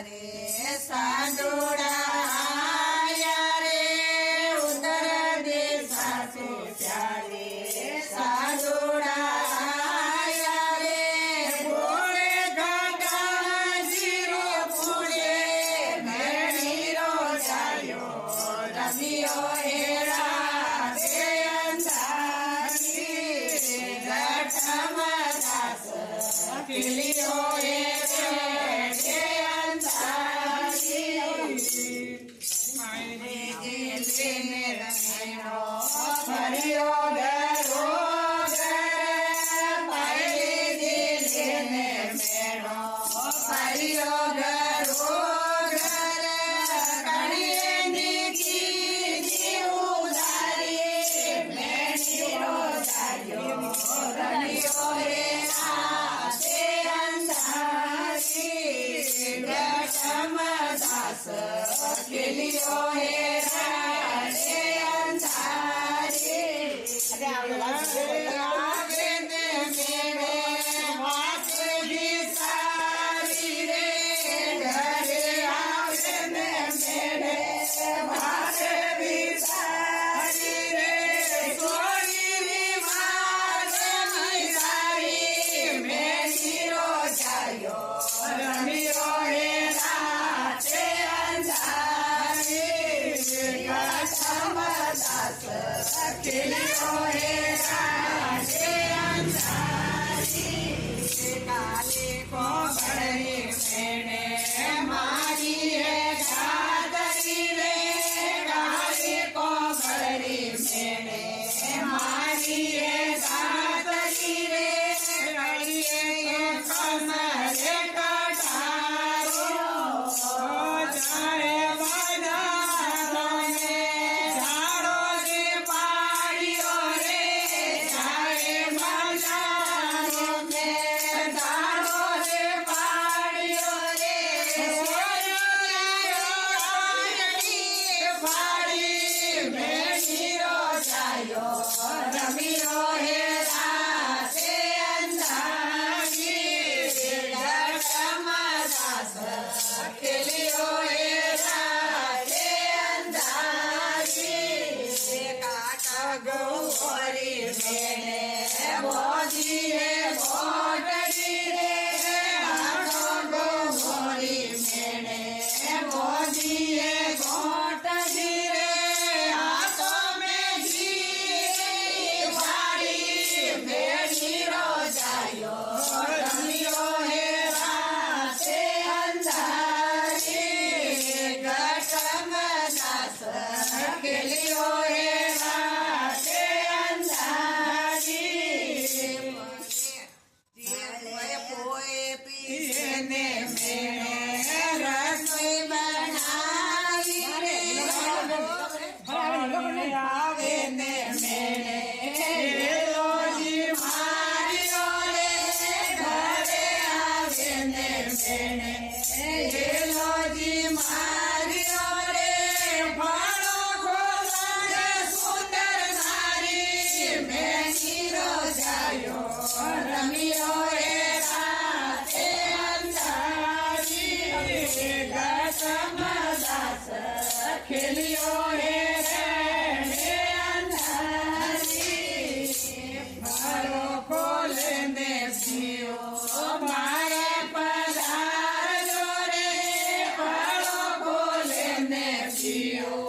રે સાંજોડા આયા રે ઉત્તર દિશા સોચ્યા રે સાંજોડા આયા રે ભોળે ઘાટા જીરો પૂરે ઘણીરો જાયો રમ્યો હેરા રે અંધારી ઘટમાં દાસ ખીલ્યો હે ભર્યો ગરો પહેલી દિલને મેળો ભર્યો ગરો કણીની કીધી ઉધારી મેળીરો જાયો રમ્યો હે આતે અંધારી ઘટમાં દાસ ખીલ્યો હે ખીલ્યો હે રાજે અંધારી કાલે કોબળી મેણે મારી હે ચાદરી રે કાલે કોબળી મેણે મારી હે ચાદરી રે કળીએ કમરે કટારો જાય રમ્યો હે રાતે અંધારી ઘટમાં દાસ ખીલ્યો હે રાતે અંધારી કાકા ગૌરી મેળે બોજી હે બોટડી રે કાકો ગૌરી મેળે બોજી હે બોટડી રે રમ્યો હે રાતે અંધારી ઘટમાં દાસ ખીલ્યો હે રાતે અંધારી પોએ પીને મેળે રસોઈ બનાવી રે આવે ને મેળે એલોજી માર્યો રે ફાળો ખોલાને સુંદર નારી મેનીરો જાયો રમ્યો હે રાતે અંધારી ઘટમાં દાસ ખીલ્યો હે અંધારી મારો ખોલે ને પીઓ મારે પધારજો રે પાળો ખોલે ને પીઓ